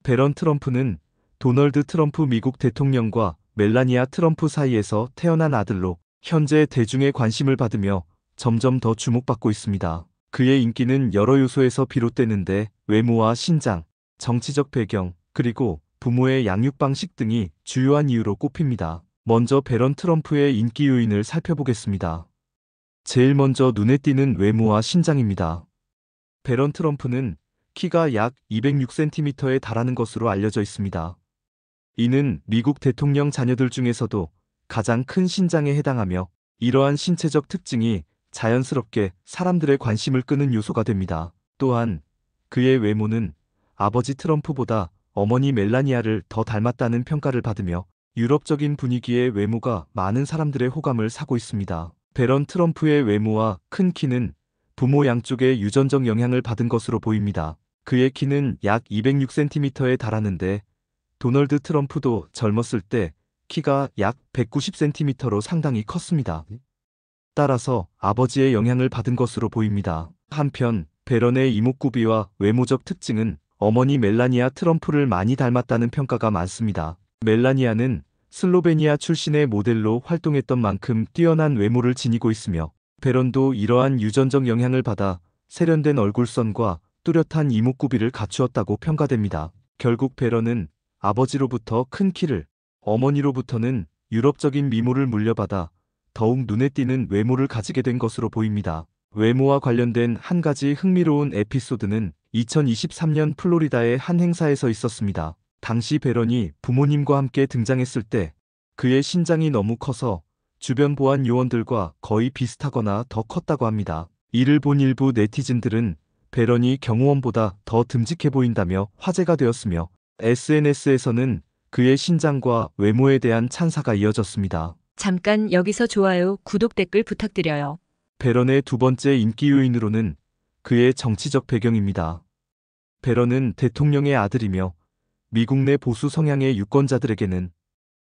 베런 트럼프는 도널드 트럼프 미국 대통령과 멜라니아 트럼프 사이에서 태어난 아들로 현재 대중의 관심을 받으며 점점 더 주목받고 있습니다. 그의 인기는 여러 요소에서 비롯되는데 외모와 신장, 정치적 배경, 그리고 부모의 양육 방식 등이 주요한 이유로 꼽힙니다. 먼저 베런 트럼프의 인기 요인을 살펴보겠습니다. 제일 먼저 눈에 띄는 외모와 신장입니다. 베런 트럼프는 키가 약 206cm에 달하는 것으로 알려져 있습니다. 이는 미국 대통령 자녀들 중에서도 가장 큰 신장에 해당하며 이러한 신체적 특징이 자연스럽게 사람들의 관심을 끄는 요소가 됩니다. 또한 그의 외모는 아버지 트럼프보다 어머니 멜라니아를 더 닮았다는 평가를 받으며 유럽적인 분위기의 외모가 많은 사람들의 호감을 사고 있습니다. 베런 트럼프의 외모와 큰 키는 부모 양쪽의 유전적 영향을 받은 것으로 보입니다. 그의 키는 약 206cm에 달하는데 도널드 트럼프도 젊었을 때 키가 약 190cm로 상당히 컸습니다. 따라서 아버지의 영향을 받은 것으로 보입니다. 한편 베런의 이목구비와 외모적 특징은 어머니 멜라니아 트럼프를 많이 닮았다는 평가가 많습니다. 멜라니아는 슬로베니아 출신의 모델로 활동했던 만큼 뛰어난 외모를 지니고 있으며 베런도 이러한 유전적 영향을 받아 세련된 얼굴선과 뚜렷한 이목구비를 갖추었다고 평가됩니다. 결국 베런은 아버지로부터 큰 키를, 어머니로부터는 유럽적인 미모를 물려받아 더욱 눈에 띄는 외모를 가지게 된 것으로 보입니다. 외모와 관련된 한 가지 흥미로운 에피소드는 2023년 플로리다의 한 행사에서 있었습니다. 당시 베런이 부모님과 함께 등장했을 때 그의 신장이 너무 커서 주변 보안 요원들과 거의 비슷하거나 더 컸다고 합니다. 이를 본 일부 네티즌들은 베런이 경호원보다 더 듬직해 보인다며 화제가 되었으며 SNS에서는 그의 신장과 외모에 대한 찬사가 이어졌습니다. 잠깐 여기서 좋아요, 구독, 댓글 부탁드려요. 베런의 두 번째 인기 요인으로는 그의 정치적 배경입니다. 베런은 대통령의 아들이며 미국 내 보수 성향의 유권자들에게는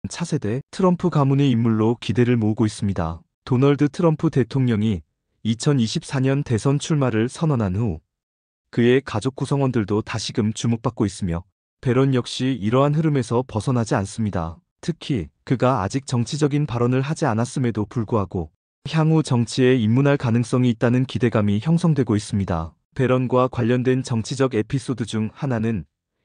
차세대 트럼프 가문의 인물로 기대를 모으고 있습니다. 도널드 트럼프 대통령이 2024년 대선 출마를 선언한 후 그의 가족 구성원들도 다시금 주목받고 있으며 베런 역시 이러한 흐름에서 벗어나지 않습니다. 특히 그가 아직 정치적인 발언을 하지 않았음에도 불구하고 향후 정치에 입문할 가능성이 있다는 기대감이 형성되고 있습니다. 베런과 관련된 정치적 에피소드 중 하나는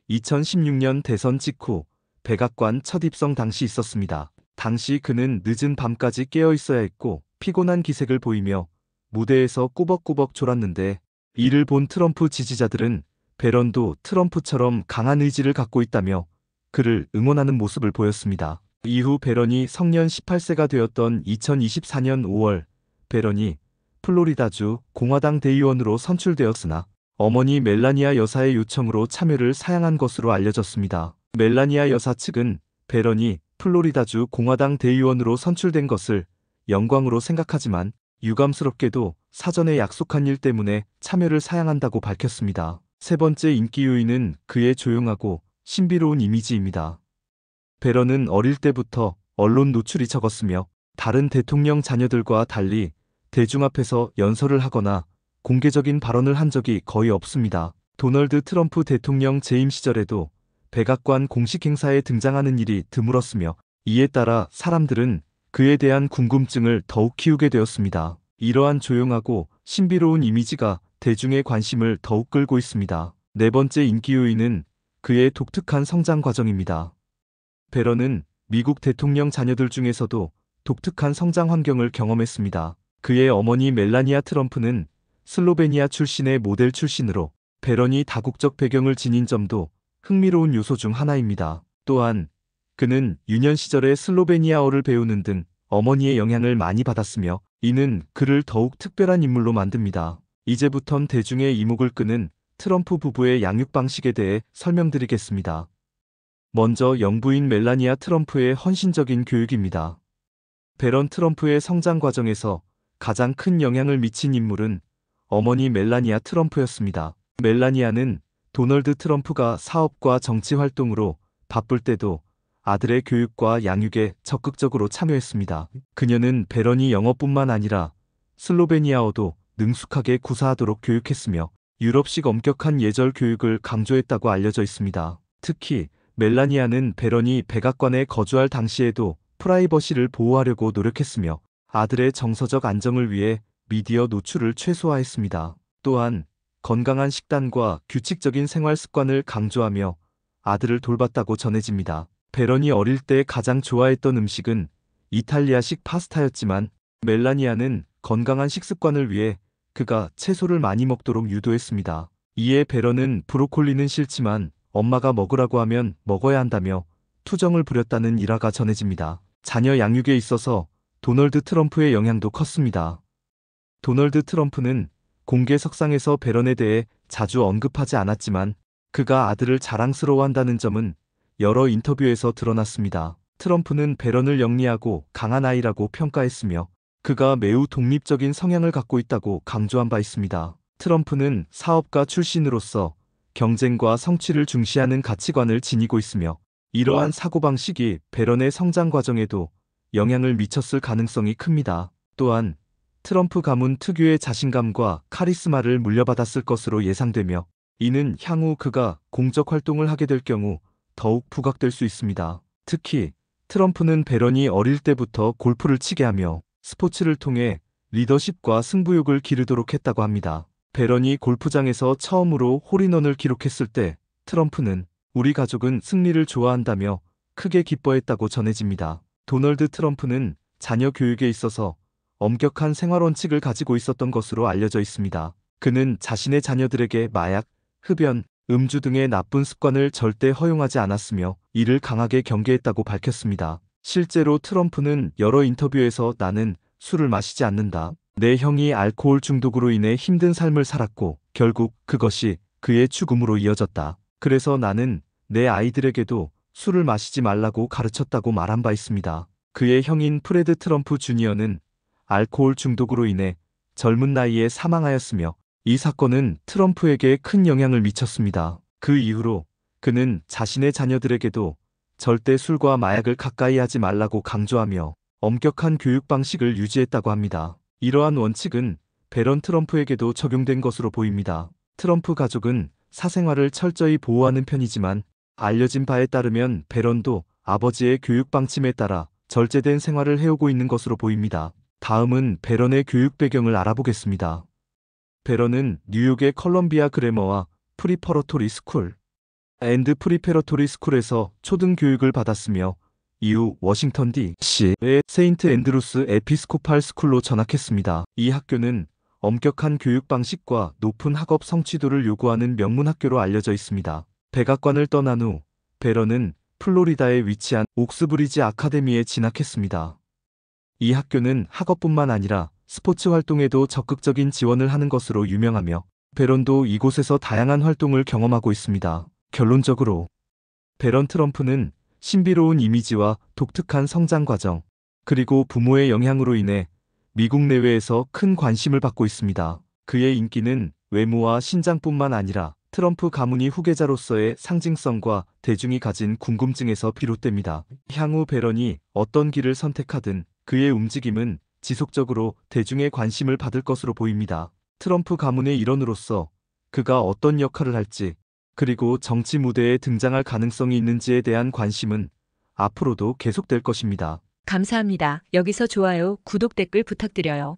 2016년 대선 직후 백악관 첫 입성 당시 있었습니다. 당시 그는 늦은 밤까지 깨어 있어야 했고 피곤한 기색을 보이며 무대에서 꾸벅꾸벅 졸았는데 이를 본 트럼프 지지자들은 베런도 트럼프처럼 강한 의지를 갖고 있다며 그를 응원하는 모습을 보였습니다. 이후 베런이 성년 18세가 되었던 2024년 5월 베런이 플로리다주 공화당 대의원으로 선출되었으나 어머니 멜라니아 여사의 요청으로 참여를 사양한 것으로 알려졌습니다. 멜라니아 여사 측은 베런이 플로리다주 공화당 대의원으로 선출된 것을 영광으로 생각하지만 유감스럽게도 사전에 약속한 일 때문에 참여를 사양한다고 밝혔습니다. 세 번째 인기 요인은 그의 조용하고 신비로운 이미지입니다. 베런은 어릴 때부터 언론 노출이 적었으며 다른 대통령 자녀들과 달리 대중 앞에서 연설을 하거나 공개적인 발언을 한 적이 거의 없습니다. 도널드 트럼프 대통령 재임 시절에도 백악관 공식 행사에 등장하는 일이 드물었으며 이에 따라 사람들은 그에 대한 궁금증을 더욱 키우게 되었습니다. 이러한 조용하고 신비로운 이미지가 대중의 관심을 더욱 끌고 있습니다. 네 번째 인기 요인은 그의 독특한 성장 과정입니다. 베런은 미국 대통령 자녀들 중에서도 독특한 성장 환경을 경험했습니다. 그의 어머니 멜라니아 트럼프는 슬로베니아 출신의 모델 출신으로 베런이 다국적 배경을 지닌 점도 흥미로운 요소 중 하나입니다. 또한 그는 유년 시절에 슬로베니아어를 배우는 등 어머니의 영향을 많이 받았으며 이는 그를 더욱 특별한 인물로 만듭니다. 이제부턴 대중의 이목을 끄는 트럼프 부부의 양육 방식에 대해 설명드리겠습니다. 먼저 영부인 멜라니아 트럼프의 헌신적인 교육입니다. 베런 트럼프의 성장 과정에서 가장 큰 영향을 미친 인물은 어머니 멜라니아 트럼프였습니다. 멜라니아는 도널드 트럼프가 사업과 정치 활동으로 바쁠 때도 아들의 교육과 양육에 적극적으로 참여했습니다. 그녀는 베런이 영어뿐만 아니라 슬로베니아어도 능숙하게 구사하도록 교육했으며 유럽식 엄격한 예절 교육을 강조했다고 알려져 있습니다. 특히 멜라니아는 베런이 백악관에 거주할 당시에도 프라이버시를 보호하려고 노력했으며 아들의 정서적 안정을 위해 미디어 노출을 최소화했습니다. 또한 건강한 식단과 규칙적인 생활 습관을 강조하며 아들을 돌봤다고 전해집니다. 베런이 어릴 때 가장 좋아했던 음식은 이탈리아식 파스타였지만 멜라니아는 건강한 식습관을 위해 그가 채소를 많이 먹도록 유도했습니다. 이에 베런은 브로콜리는 싫지만 엄마가 먹으라고 하면 먹어야 한다며 투정을 부렸다는 일화가 전해집니다. 자녀 양육에 있어서 도널드 트럼프의 영향도 컸습니다. 도널드 트럼프는 공개석상에서 베런에 대해 자주 언급하지 않았지만 그가 아들을 자랑스러워한다는 점은 여러 인터뷰에서 드러났습니다. 트럼프는 베런을 영리하고 강한 아이라고 평가했으며 그가 매우 독립적인 성향을 갖고 있다고 강조한 바 있습니다. 트럼프는 사업가 출신으로서 경쟁과 성취를 중시하는 가치관을 지니고 있으며 이러한 사고방식이 베런의 성장 과정에도 영향을 미쳤을 가능성이 큽니다. 또한 트럼프 가문 특유의 자신감과 카리스마를 물려받았을 것으로 예상되며 이는 향후 그가 공적 활동을 하게 될 경우 더욱 부각될 수 있습니다. 특히 트럼프는 베런이 어릴 때부터 골프를 치게 하며 스포츠를 통해 리더십과 승부욕을 기르도록 했다고 합니다. 베런이 골프장에서 처음으로 홀인원을 기록했을 때 트럼프는 우리 가족은 승리를 좋아한다며 크게 기뻐했다고 전해집니다. 도널드 트럼프는 자녀 교육에 있어서 엄격한 생활 원칙을 가지고 있었던 것으로 알려져 있습니다. 그는 자신의 자녀들에게 마약, 흡연, 음주 등의 나쁜 습관을 절대 허용하지 않았으며 이를 강하게 경계했다고 밝혔습니다. 실제로 트럼프는 여러 인터뷰에서 나는 술을 마시지 않는다. 내 형이 알코올 중독으로 인해 힘든 삶을 살았고 결국 그것이 그의 죽음으로 이어졌다. 그래서 나는 내 아이들에게도 술을 마시지 말라고 가르쳤다고 말한 바 있습니다. 그의 형인 프레드 트럼프 주니어는 알코올 중독으로 인해 젊은 나이에 사망하였으며 이 사건은 트럼프에게 큰 영향을 미쳤습니다. 그 이후로 그는 자신의 자녀들에게도 절대 술과 마약을 가까이 하지 말라고 강조하며 엄격한 교육 방식을 유지했다고 합니다. 이러한 원칙은 베런 트럼프에게도 적용된 것으로 보입니다. 트럼프 가족은 사생활을 철저히 보호하는 편이지만 알려진 바에 따르면 베런도 아버지의 교육 방침에 따라 절제된 생활을 해오고 있는 것으로 보입니다. 다음은 베런의 교육 배경을 알아보겠습니다. 베런은 뉴욕의 컬럼비아 그래머와 프리퍼러토리 스쿨 앤드 프리페러토리 스쿨에서 초등 교육을 받았으며 이후 워싱턴 D.C.의 세인트 앤드루스 에피스코팔 스쿨로 전학했습니다. 이 학교는 엄격한 교육 방식과 높은 학업 성취도를 요구하는 명문 학교로 알려져 있습니다. 백악관을 떠난 후 베런은 플로리다에 위치한 옥스브리지 아카데미에 진학했습니다. 이 학교는 학업뿐만 아니라 스포츠 활동에도 적극적인 지원을 하는 것으로 유명하며 베런도 이곳에서 다양한 활동을 경험하고 있습니다. 결론적으로 베런 트럼프는 신비로운 이미지와 독특한 성장 과정, 그리고 부모의 영향으로 인해 미국 내외에서 큰 관심을 받고 있습니다. 그의 인기는 외모와 신장뿐만 아니라 트럼프 가문이 후계자로서의 상징성과 대중이 가진 궁금증에서 비롯됩니다. 향후 베런이 어떤 길을 선택하든 그의 움직임은 지속적으로 대중의 관심을 받을 것으로 보입니다. 트럼프 가문의 일원으로서 그가 어떤 역할을 할지, 그리고 정치 무대에 등장할 가능성이 있는지에 대한 관심은 앞으로도 계속될 것입니다. 감사합니다. 여기서 좋아요, 구독, 댓글 부탁드려요.